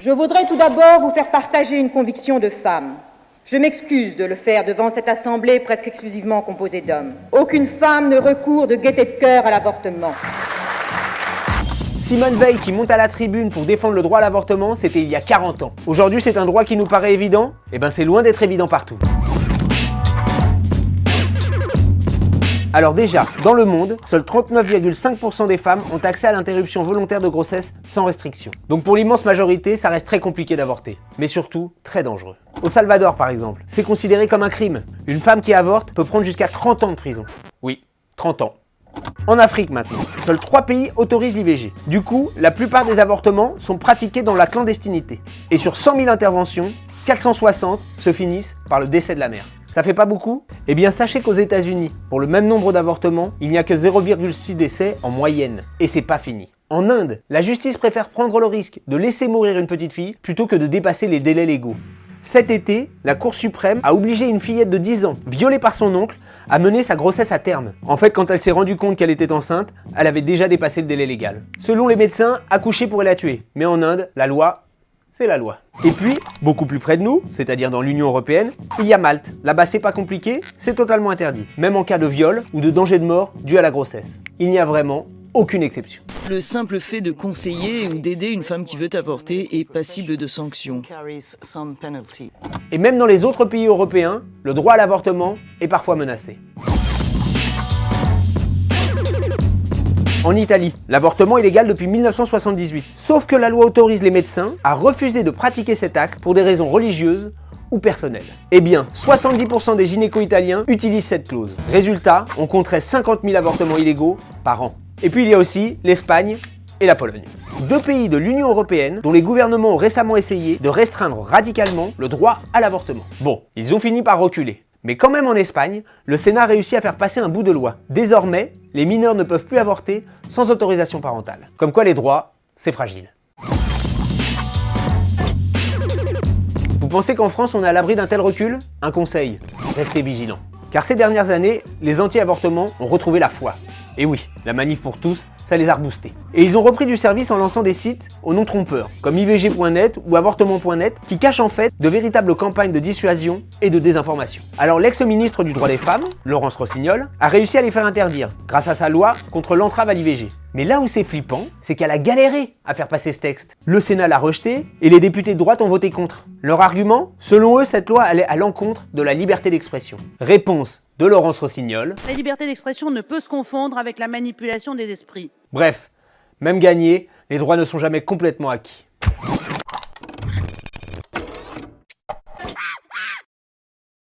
Je voudrais tout d'abord vous faire partager une conviction de femme. Je m'excuse de le faire devant cette assemblée presque exclusivement composée d'hommes. Aucune femme ne recourt de gaieté de cœur à l'avortement. Simone Veil qui monte à la tribune pour défendre le droit à l'avortement, c'était il y a 40 ans. Aujourd'hui, c'est un droit qui nous paraît évident. Eh ben, c'est loin d'être évident partout. Alors déjà, dans le monde, seuls 39,5% des femmes ont accès à l'interruption volontaire de grossesse sans restriction. Donc pour l'immense majorité, ça reste très compliqué d'avorter, mais surtout très dangereux. Au Salvador par exemple, c'est considéré comme un crime. Une femme qui avorte peut prendre jusqu'à 30 ans de prison. Oui, 30 ans. En Afrique maintenant, seuls 3 pays autorisent l'IVG. Du coup, la plupart des avortements sont pratiqués dans la clandestinité. Et sur 100 000 interventions, 460 se finissent par le décès de la mère. Ça fait pas beaucoup? Eh bien sachez qu'aux États-Unis, pour le même nombre d'avortements, il n'y a que 0,6 décès en moyenne. Et c'est pas fini. En Inde, la justice préfère prendre le risque de laisser mourir une petite fille plutôt que de dépasser les délais légaux. Cet été, la Cour suprême a obligé une fillette de 10 ans, violée par son oncle, à mener sa grossesse à terme. En fait, quand elle s'est rendue compte qu'elle était enceinte, elle avait déjà dépassé le délai légal. Selon les médecins, accoucher pourrait la tuer. Mais en Inde, la loi, c'est la loi. Et puis, beaucoup plus près de nous, c'est-à-dire dans l'Union Européenne, il y a Malte. Là-bas, c'est pas compliqué, c'est totalement interdit. Même en cas de viol ou de danger de mort dû à la grossesse. Il n'y a vraiment aucune exception. Le simple fait de conseiller ou d'aider une femme qui veut avorter est passible de sanctions. Et même dans les autres pays européens, le droit à l'avortement est parfois menacé. En Italie, l'avortement est légal depuis 1978. Sauf que la loi autorise les médecins à refuser de pratiquer cet acte pour des raisons religieuses ou personnelles. Eh bien, 70% des gynécos italiens utilisent cette clause. Résultat, on compterait 50 000 avortements illégaux par an. Et puis il y a aussi l'Espagne et la Pologne. 2 pays de l'Union Européenne dont les gouvernements ont récemment essayé de restreindre radicalement le droit à l'avortement. Bon, ils ont fini par reculer. Mais quand même en Espagne, le Sénat a réussi à faire passer un bout de loi. Désormais, les mineurs ne peuvent plus avorter sans autorisation parentale. Comme quoi les droits, c'est fragile. Vous pensez qu'en France on est à l'abri d'un tel recul? Un conseil, restez vigilants. Car ces dernières années, les anti-avortements ont retrouvé la foi. Et oui, la manif pour tous, ça les a reboostés. Et ils ont repris du service en lançant des sites aux noms trompeurs, comme ivg.net ou avortement.net, qui cachent en fait de véritables campagnes de dissuasion et de désinformation. Alors l'ex-ministre du droit des femmes, Laurence Rossignol, a réussi à les faire interdire, grâce à sa loi contre l'entrave à l'IVG. Mais là où c'est flippant, c'est qu'elle a galéré à faire passer ce texte. Le Sénat l'a rejeté et les députés de droite ont voté contre. Leur argument? Selon eux, cette loi allait à l'encontre de la liberté d'expression. Réponse de Laurence Rossignol. La liberté d'expression ne peut se confondre avec la manipulation des esprits. Bref, même gagné, les droits ne sont jamais complètement acquis.